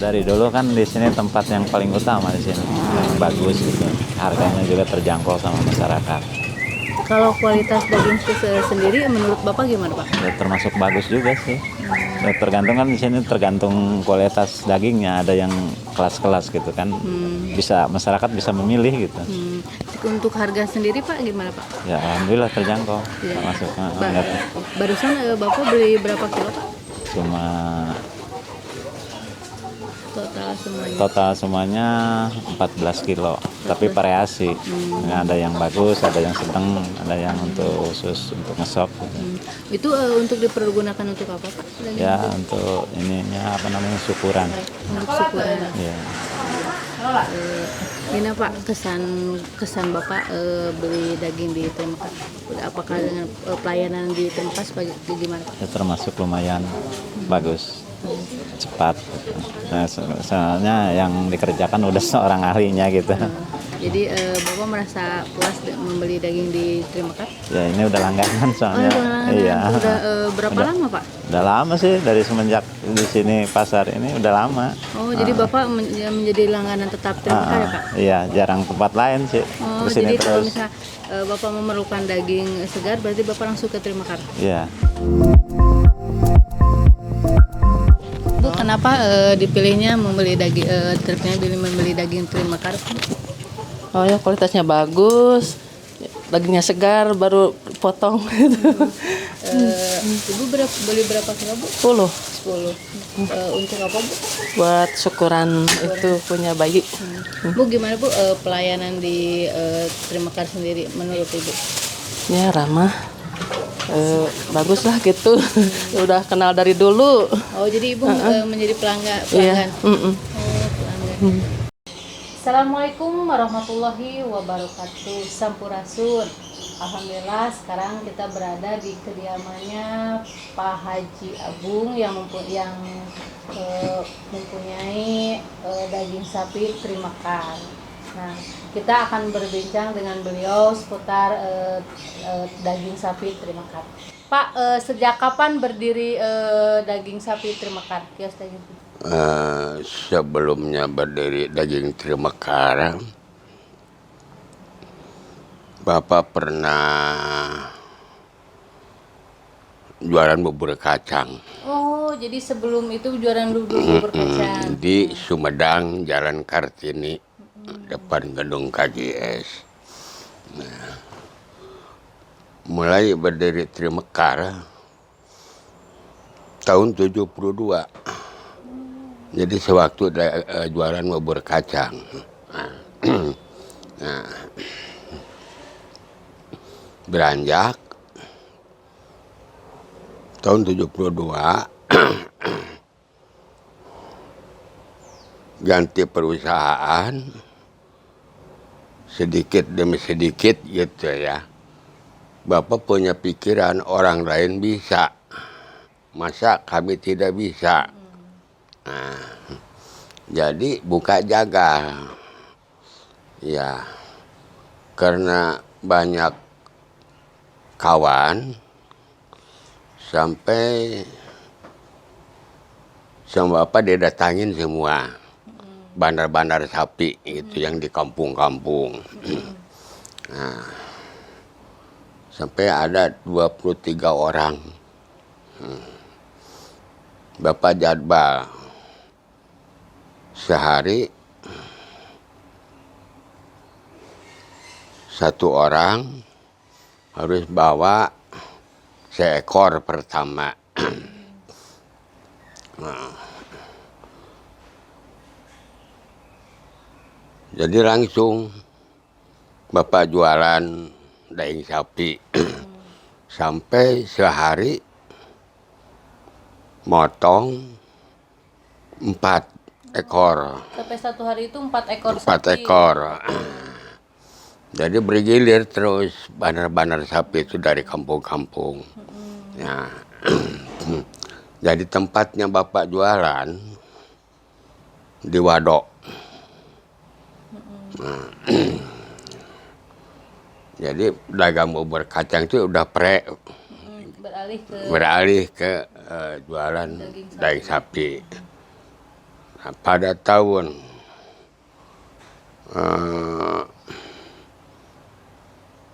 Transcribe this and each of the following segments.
Dari dulu kan di sini tempat yang paling utama di sini, yang bagus gitu. Harganya juga terjangkau sama masyarakat. Kalau kualitas daging sendiri menurut Bapak gimana, Pak? Ya, termasuk bagus juga sih. Ya, tergantung kan di sini tergantung kualitas dagingnya. Ada yang kelas-kelas gitu kan. Bisa masyarakat bisa memilih gitu. Untuk harga sendiri Pak gimana, Pak? Ya alhamdulillah terjangkau. Ya. Termasuk Barusan Bapak beli berapa kilo, Pak? cuma Total semuanya. total semuanya 14 kilo, tapi variasi. Ada yang bagus, ada yang sedang, ada yang untuk khusus untuk ngesop. Itu untuk dipergunakan untuk apa, Pak? Ya untuk ininya apa namanya syukuran. Untuk syukuran. Ya. Gimana Pak kesan Bapak beli daging di Tremakas? Apakah dengan pelayanan di Tremakas gimana, Pak? Ya, termasuk lumayan bagus, cepat. Nah, soalnya yang dikerjakan udah seorang ahlinya gitu. Jadi Bapak merasa puas membeli daging di Tremakas? Ya ini udah langganan soalnya. Iya. Udah berapa lama Pak? Udah lama sih, dari semenjak di sini pasar ini udah lama. Oh jadi Bapak menjadi langganan tetap Tremakas ya Pak? Iya, jarang tempat lain sih. Oh Kesini jadi kalau terus. misalnya Bapak memerlukan daging segar berarti Bapak langsung ke Tremakas? Iya. Bu, kenapa dipilihnya membeli daging membeli daging Tremakas? Oh ya, kualitasnya bagus, dagingnya segar, baru potong gitu. Ibu beli berapa kilo Bu? 10 10. Untuk apa Bu? buat syukuran itu punya bayi. Bu gimana Bu pelayanan di Tremakas sendiri menurut Ibu? Ya ramah, bagus lah gitu. Udah kenal dari dulu. Oh jadi Ibu menjadi pelanggan? Iya. Oh pelanggan. Assalamualaikum warahmatullahi wabarakatuh. Sampurasun. Alhamdulillah sekarang kita berada di kediamannya Pak Haji Abung yang mempunyai daging sapi Tremakas. Nah, kita akan berbincang dengan beliau seputar daging sapi Tremakas. Pak, sejak kapan berdiri daging sapi Tremakas? Kios daging sapi. Sebelumnya berdiri daging Tremakas, Bapak pernah jualan bubur kacang. Oh, jadi sebelum itu jualan bubur kacang. Di Sumedang, Jalan Kartini, depan gedung KJS. Nah, mulai berdiri Tremakas tahun 72. Jadi sewaktu jualan bubur kacang. Nah, beranjak tahun 72 ganti perusahaan sedikit demi sedikit gitu ya. Bapak punya pikiran orang lain bisa, masa kami tidak bisa. Nah, jadi buka jagal, ya, karena banyak kawan sampai sama Bapak didatangin semua bandar-bandar sapi itu yang di kampung-kampung. Nah, sampai ada 23 orang. Bapak jadwal sehari Satu orang harus bawa seekor pertama. Nah, jadi langsung Bapak jualan daging sapi sampai sehari motong 4 ekor. Sampai satu hari itu 4 ekor 4 sapi. ekor. Jadi bergilir terus bandar-bandar sapi itu dari kampung-kampung. Ya. Jadi tempatnya Bapak jualan di Wadok. Nah, jadi dagang bubur kacang itu udah beralih ke jualan daging sapi. Nah, pada tahun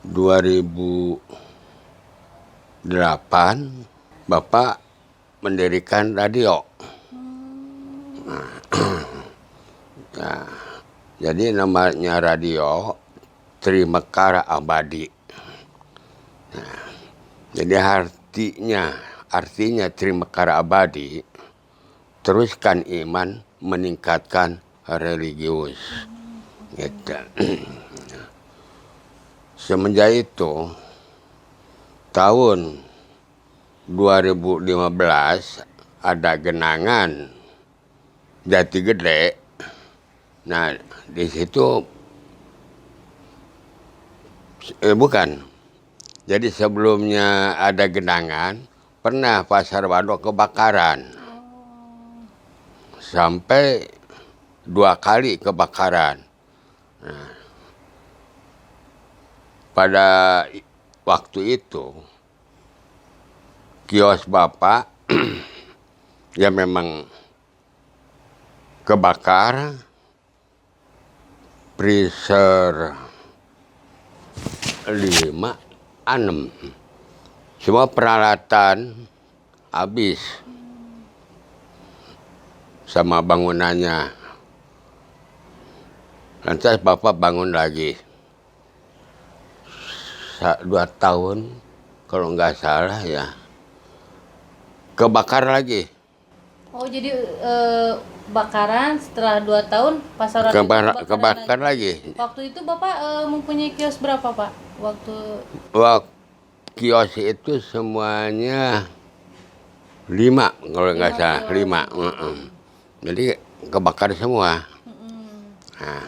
2008 Bapak mendirikan radio. Nah, jadi namanya radio Trimekar Abadi. Nah, jadi artinya Trimekar Abadi, teruskan iman, meningkatkan religius. Gitu. Semenjak itu tahun 2015 ada genangan Jati Gede. Nah, di situ bukan. Jadi sebelumnya ada genangan, pernah Pasar Wadok kebakaran. Sampai 2 kali kebakaran. Nah, pada waktu itu kios Bapak ya memang kebakar, freezer 5, 6. Semua peralatan habis sama bangunannya. Lantas Bapak bangun lagi. 2 tahun kalau nggak salah ya. Kebakar lagi. Oh, jadi bakaran setelah 2 tahun pasar Kebakar lagi. Waktu itu Bapak mempunyai kios berapa, Pak? Kios itu semuanya 5 kalau nggak salah, 5. Jadi kebakar semua. Nah,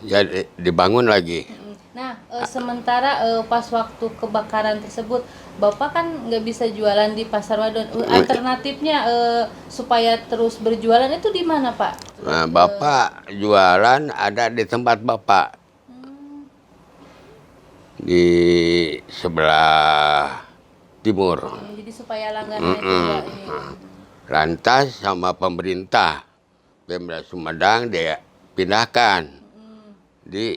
jadi dibangun lagi. Nah, sementara pas waktu kebakaran tersebut, Bapak kan nggak bisa jualan di Pasar Wadon. Alternatifnya supaya terus berjualan itu di mana, Pak? Nah, Bapak jualan ada di tempat Bapak. Di sebelah timur. Jadi supaya langganannya juga ini. Lantas sama pemerintah Pemda Sumedang dia pindahkan di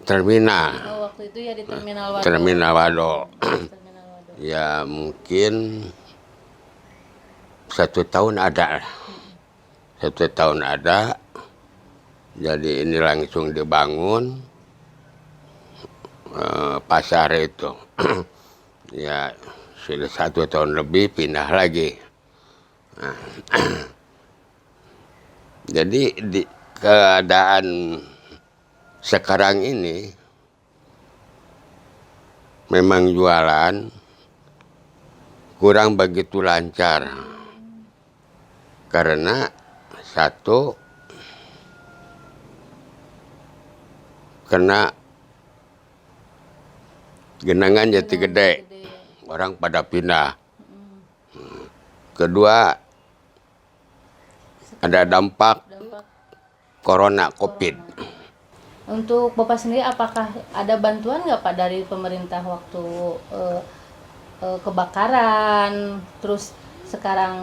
terminal. Oh, waktu itu ya di Terminal Wadok. Terminal Wadok. Terminal Wadok. Ya mungkin 1 tahun ada. 1 tahun ada. Jadi ini langsung dibangun pasar itu. Ya sudah 1 tahun lebih pindah lagi. Nah, jadi di keadaan sekarang ini memang jualan kurang begitu lancar karena satu kena genangan Jati Gede, orang pada pindah. Kedua ada dampak corona COVID. Untuk Bapak sendiri, apakah ada bantuan nggak Pak dari pemerintah waktu kebakaran, terus sekarang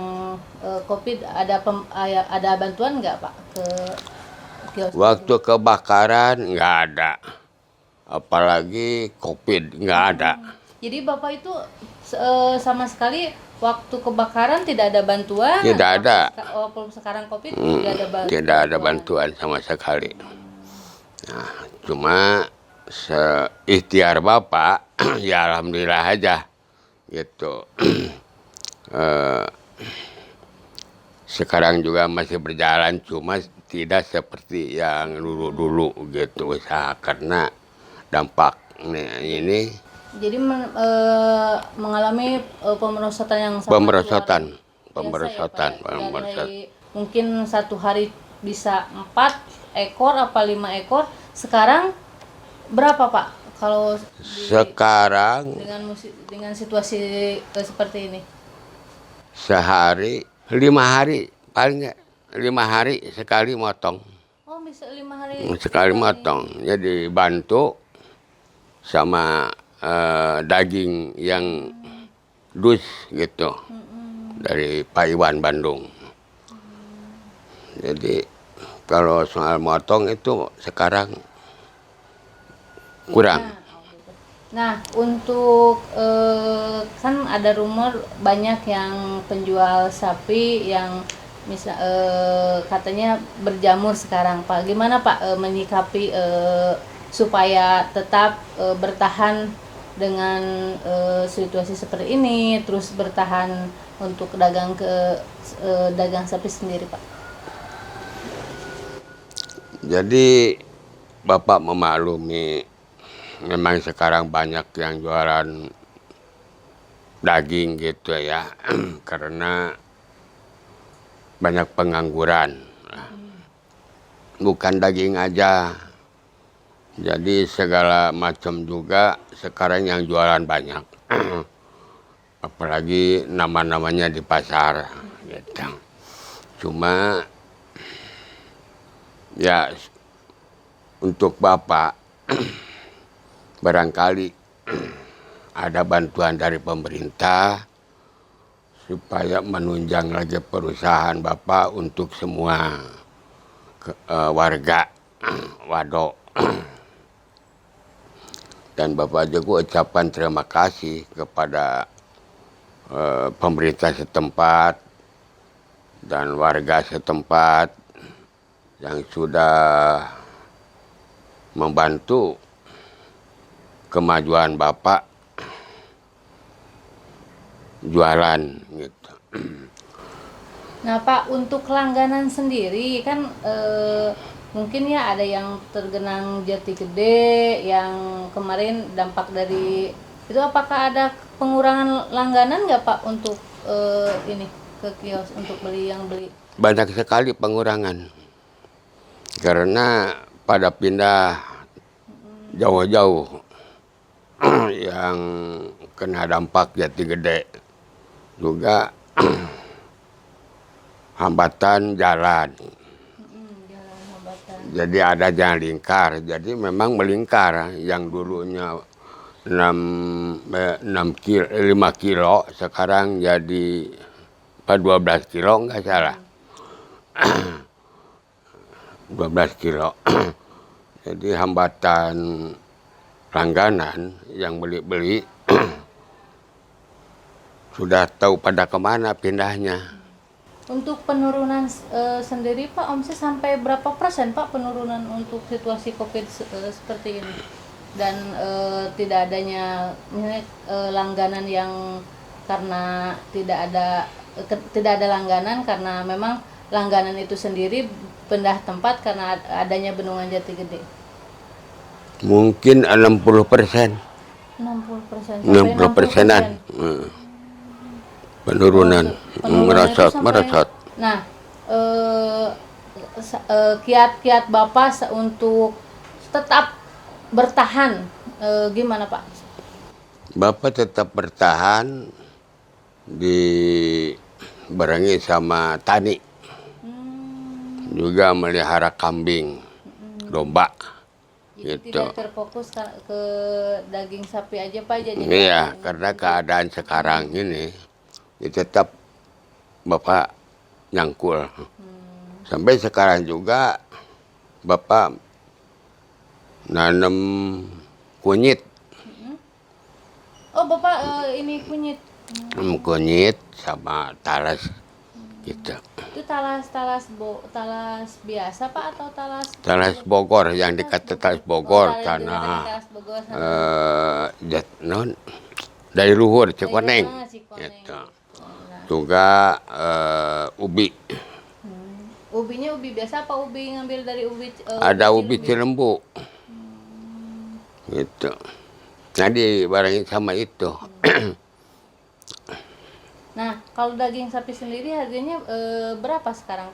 COVID, ada bantuan nggak Pak ke kios? Waktu kebakaran nggak ada, apalagi COVID nggak ada. Jadi Bapak itu sama sekali waktu kebakaran tidak ada bantuan. Tidak ada. Walaupun sekarang COVID tidak ada bantuan. Tidak ada bantuan sama sekali. Nah, cuma seikhtiar Bapak, ya alhamdulillah aja gitu. Sekarang juga masih berjalan, cuma tidak seperti yang dulu-dulu gitu usaha karena dampak ini Jadi mengalami pemerosotan yang sangat pemerosotan, luar biasa ya, Pak, ya? pemerosot. Dari mungkin satu hari bisa 4 ekor apa 5 ekor. Sekarang berapa Pak? Kalau Sekarang dengan situasi seperti ini? sehari 5 hari paling nggak 5 hari sekali motong. Oh bisa 5 hari Sekali motong. Jadi bantu sama daging yang dus gitu dari Pak Iwan Bandung. Jadi kalau soal motong itu sekarang kurang. Nah, untuk kan ada rumor banyak yang penjual sapi yang katanya berjamur sekarang, Pak. Gimana Pak menyikapi supaya tetap bertahan dengan situasi seperti ini, terus bertahan untuk dagang sapi sendiri, Pak? Jadi Bapak memaklumi memang sekarang banyak yang jualan daging gitu ya, karena banyak pengangguran. Bukan daging aja, jadi segala macam juga sekarang yang jualan banyak. Apalagi nama-namanya di pasar gitu. Cuma ya untuk Bapak barangkali ada bantuan dari pemerintah supaya menunjang lagi perusahaan Bapak untuk semua warga Wadok. Dan Bapak juga ucapan terima kasih kepada pemerintah setempat dan warga setempat yang sudah membantu kemajuan Bapak jualan gitu. Nah Pak, untuk langganan sendiri kan mungkin ya ada yang tergenang Jati Gede yang kemarin dampak dari itu, apakah ada pengurangan langganan nggak Pak untuk ini ke kios untuk yang beli? Banyak sekali pengurangan karena pada pindah jauh-jauh yang kena dampak Jati Gede juga hambatan jalan. Jalan hambatan. Jadi ada jalan lingkar, jadi memang melingkar yang dulunya 5 kilo sekarang jadi 12 kilo nggak salah. 12 kilo. Jadi hambatan langganan yang beli-beli sudah tahu pada kemana pindahnya. Untuk penurunan sendiri Pak, omset sampai berapa persen Pak penurunan untuk situasi COVID seperti ini? Dan tidak adanya misalnya langganan yang karena tidak ada langganan karena memang langganan itu sendiri pindah tempat karena adanya bendungan Jati Gede. Mungkin 60%. 60%. 60%-an. Penurunan merosot. Nah, kiat-kiat Bapak untuk tetap bertahan gimana Pak? Bapak tetap bertahan dibarengi sama tani. Juga melihara kambing, domba. Jadi Gitu. tidak terfokus ke daging sapi aja Pak? Jadi Iya, karena keadaan sekarang ini ya tetap Bapak nyangkul. Sampai sekarang juga Bapak nanam kunyit. Oh, Bapak ini kunyit. Kunyit sama talas gitu. Itu talas biasa Pak atau talas Talas Bogor yang dekat Talas Bogor tanah talas Bogor sana. non dari luhur Cikoneng Cikoneng. gitu. Nah, Juga ubi. ubinya ubi biasa apa ubi ngambil dari ubi Ada ubi Cilembu? Cilembu. Gitu. Jadi barangnya sama itu. Nah, kalau daging sapi sendiri harganya berapa sekarang?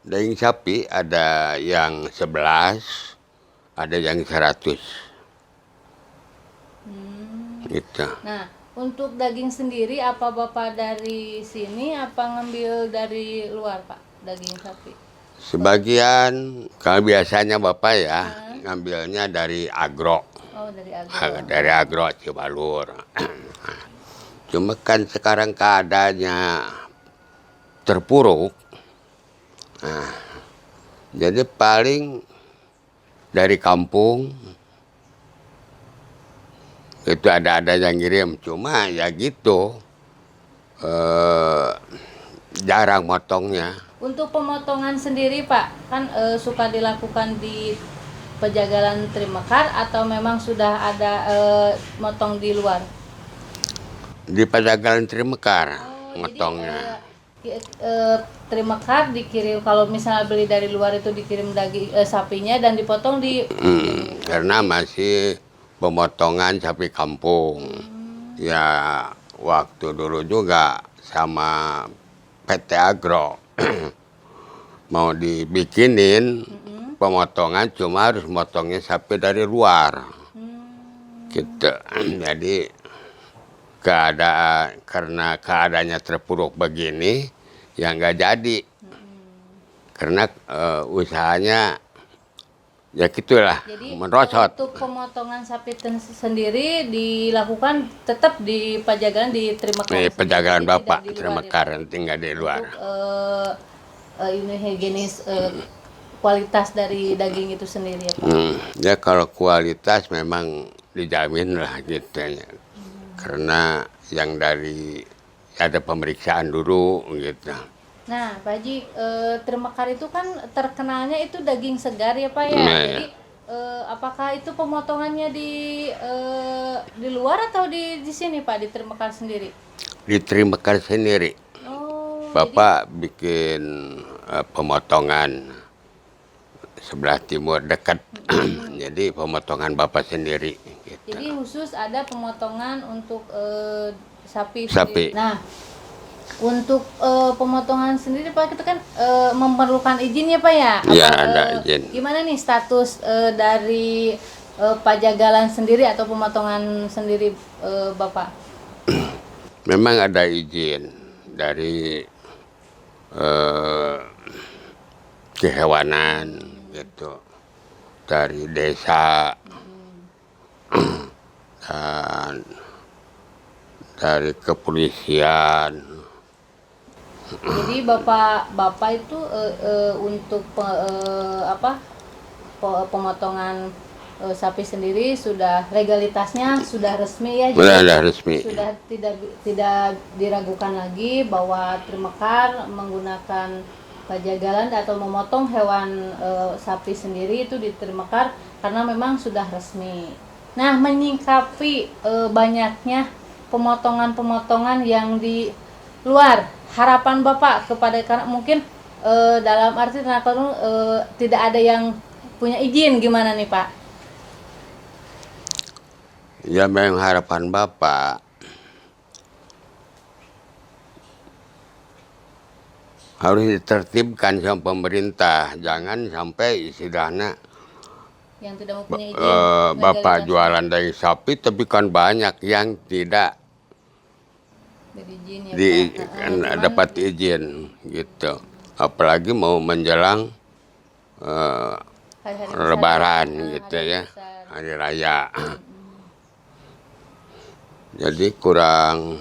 Daging sapi ada yang 11, ada yang 100. Gitu. Nah, untuk daging sendiri apa Bapak dari sini apa ngambil dari luar Pak daging sapi? Sebagian kalau biasanya Bapak ya ngambilnya dari agro. Oh, dari agro. Dari agro Cibalur. Cuma kan sekarang keadaannya terpuruk. Nah, jadi paling dari kampung itu ada yang ngirim. Cuma ya gitu, jarang motongnya. Untuk pemotongan sendiri Pak, kan suka dilakukan di Pejagalan Trimekar atau memang sudah ada motong di luar? Di Pejagalan Trimekar Oh, motongnya. Jadi Trimekar dikirim, kalau misalnya beli dari luar itu dikirim daging sapinya dan dipotong di Karena masih pemotongan sapi kampung. Ya waktu dulu juga sama PT Agro mau dibikinin pemotongan, cuma harus motongnya sapi dari luar. Gitu. Jadi karena keadaannya terpuruk begini ya nggak jadi. Karena usahanya ya gitulah, Jadi merosot. untuk pemotongan sapi sendiri dilakukan tetap di Pejagalan di Trimekar. Di Pejagalan Jadi Bapak tidak di luar, Trimekar, ya, Pak? tinggal di luar. Untuk ini higienis kualitas dari daging itu sendiri ya Pak. Ya kalau kualitas memang dijamin lah gitu ya. Karena yang dari ada pemeriksaan dulu gitu. Nah, Pak Haji, Trimekar itu kan terkenalnya itu daging segar ya Pak ya. Nah, Jadi apakah itu pemotongannya di luar atau di sini Pak, di Trimekar sendiri? Di Trimekar sendiri. Oh, Bapak bikin pemotongan sebelah timur dekat. Jadi pemotongan Bapak sendiri. Gitu. jadi khusus ada pemotongan untuk sapi. Sapi. Sendiri. Nah, untuk pemotongan sendiri Pak itu kan memerlukan izin ya Pak ya? Iya, Apa, ada izin. Gimana nih status dari pajagalan sendiri atau pemotongan sendiri Bapak? Memang ada izin dari kehewanan gitu, dari desa dan dari kepolisian. Jadi bapak itu untuk pemotongan sapi sendiri sudah legalitasnya sudah resmi ya, Sudah resmi. sudah tidak diragukan lagi bahwa Trimekar menggunakan pajagalan atau memotong hewan sapi sendiri itu di Trimekar karena memang sudah resmi. Nah, menyikapi banyaknya pemotongan-pemotongan yang di luar, harapan Bapak kepada, karena mungkin dalam arti tidak ada yang punya izin, gimana nih Pak? Ya memang harapan Bapak harus ditertibkan sama pemerintah. Jangan sampai istilahnya Yang tidak mempunyai izin. Bapak legalitas jualan daging sapi tapi kan banyak yang tidak berizin ya Pak. Cuman dapat izin gitu. Apalagi mau menjelang hari-hari besar Lebaran ya, gitu hari ya, besar. hari raya. Jadi kurang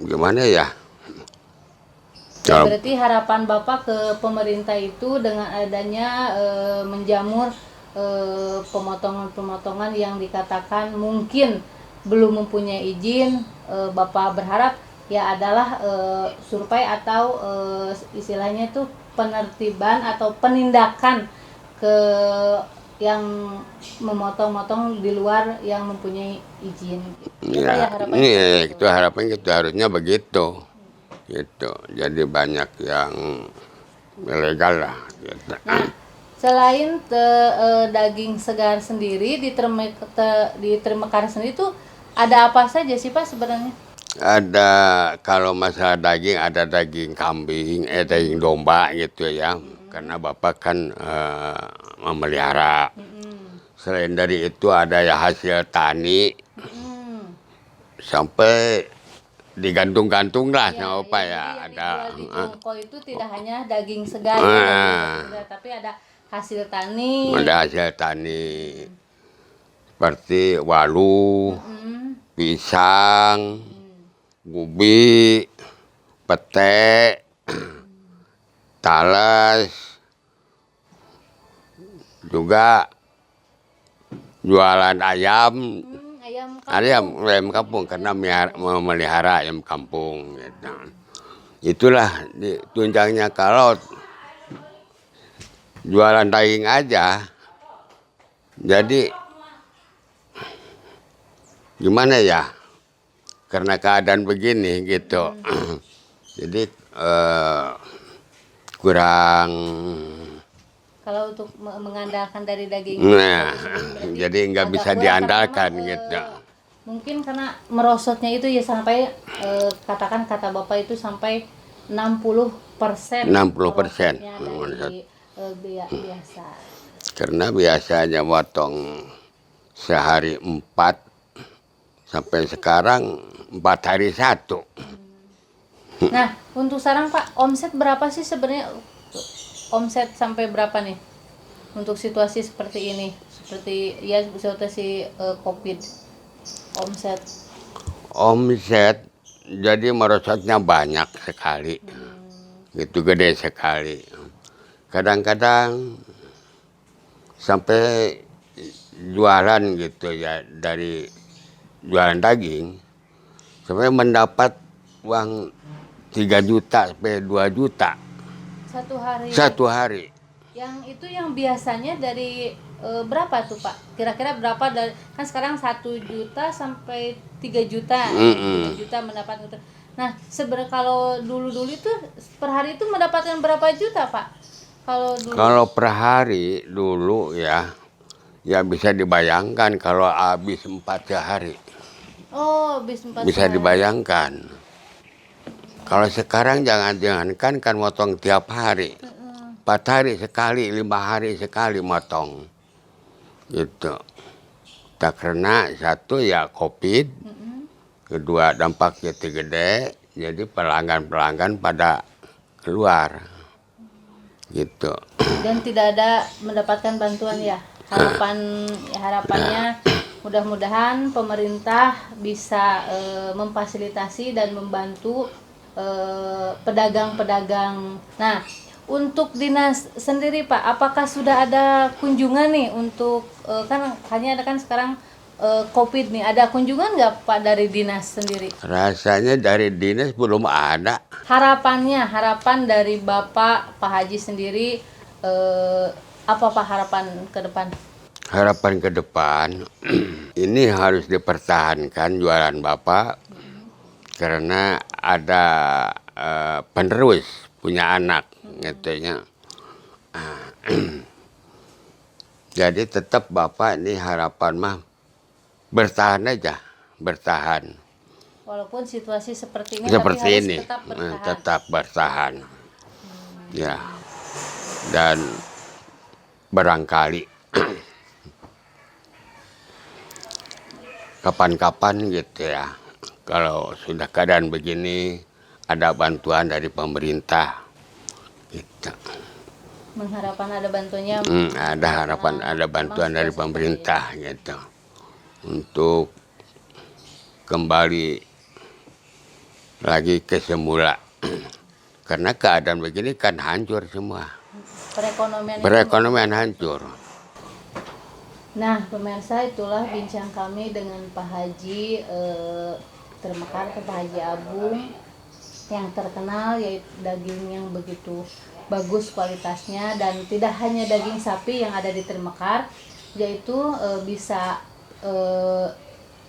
gimana ya? Ya, berarti harapan Bapak ke pemerintah itu dengan adanya menjamur pemotongan-pemotongan yang dikatakan mungkin belum mempunyai izin, Bapak berharap ya adalah survei atau istilahnya itu penertiban atau penindakan ke yang memotong-motong di luar yang mempunyai izin. Itu Pak, Ya, harapannya ini seperti itu. itu harapan kita harusnya begitu. Gitu. Jadi banyak yang ilegal lah. Gitu. Nah, selain daging segar sendiri di Tremekar sendiri itu ada apa saja sih Pak sebenarnya? Ada kalau masalah daging ada daging kambing, daging domba gitu ya. Karena Bapak kan memelihara. Selain dari itu ada ya hasil tani sampai digantung-gantung lah sama Bapak ya. Yang Ada dijual di toko itu tidak hanya daging segar, tapi ada hasil tani. ada hasil tani seperti walu, pisang, gubi, pete, talas, juga jualan ayam, ayam kampung karena memelihara ayam kampung. Gitu. Itulah tunjangnya kalau jualan daging aja, jadi gimana ya? Karena keadaan begini gitu, jadi kurang. Kalau untuk mengandalkan dari daging, Nah, berarti jadi nggak agak bisa kurang diandalkan karena, gitu. Mungkin karena merosotnya itu ya sampai katakan kata Bapak itu sampai 60%. 60%. merosotnya dari biasa. Karena biasanya potong sehari 4, sampai sekarang 4 hari 1. Nah, untuk sekarang Pak, omset berapa sih sebenarnya? Omset sampai berapa nih? Untuk situasi seperti ini, seperti ya situasi COVID. Omset jadi merosotnya banyak sekali. Itu gede sekali. Kadang-kadang sampai jualan gitu ya, dari jualan daging sampai mendapat uang 3 juta sampai 2 juta Satu hari. 1 hari. Yang itu yang biasanya dari berapa tuh Pak? Kira-kira berapa dari, kan sekarang 1 juta sampai 3 juta. 3 juta mendapatkan. Nah, sebenarnya kalau dulu-dulu itu per hari itu mendapatkan berapa juta Pak? Kalau dulu. Kalau per hari dulu ya bisa dibayangkan kalau habis 4 hari. Oh, bis 4 Bisa hari. dibayangkan. Kalau sekarang jangankan kan motong tiap hari. 4 hari sekali, 5 hari sekali motong. Gitu. Tak karena satu ya COVID, kedua dampaknya gede, jadi pelanggan-pelanggan pada keluar. Gitu. Dan tidak ada mendapatkan bantuan ya. Harapannya mudah-mudahan pemerintah bisa memfasilitasi dan membantu pedagang-pedagang. Nah, untuk dinas sendiri Pak, apakah sudah ada kunjungan nih untuk kan hanya ada kan sekarang COVID nih, ada kunjungan nggak Pak dari dinas sendiri? Rasanya dari dinas belum ada. Harapan dari Bapak Pak Haji sendiri apa Pak harapan ke depan? Harapan ke depan ini harus dipertahankan jualan Bapak karena ada penerus punya anak gitu. Jadi tetap Bapak ini harapan mah bertahan aja, bertahan. Walaupun situasi seperti ini, Seperti tapi harus ini tetap bertahan. tetap bertahan. Ya. Dan barangkali kapan-kapan gitu ya, kalau sudah keadaan begini ada bantuan dari pemerintah gitu. Mengharapkan ada bantuannya. Ada harapan ada bantuan dari pemerintah gitu untuk kembali lagi ke semula. Karena keadaan begini kan hancur semua. Perekonomian Perekonomian hancur. Nah, pemirsa, itulah bincang kami dengan Pak Haji Tremekar atau Pak Haji Abung yang terkenal, yaitu daging yang begitu bagus kualitasnya, dan tidak hanya daging sapi yang ada di Tremekar, yaitu bisa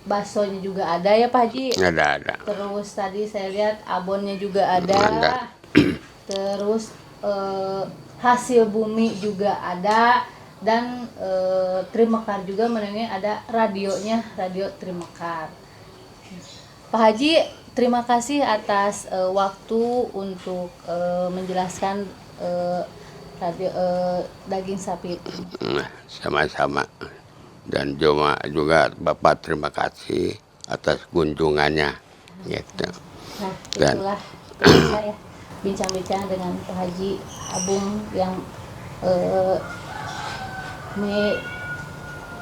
baksonya juga ada ya Pak Haji. Ada. Terus tadi saya lihat abonnya juga ada. Ada. Terus hasil bumi juga ada, dan Trimekar juga menengah ada radionya, radio Trimekar. Pak Haji, terima kasih atas waktu untuk menjelaskan radio daging sapi. Sama-sama. Dan juga Bapak terima kasih atas kunjungannya gitu. Nah, Dan itulah saya bincang-bincang dengan Pak Haji Abung yang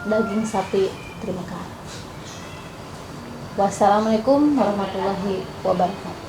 daging sapi Trimekar. Wassalamualaikum warahmatullahi wabarakatuh.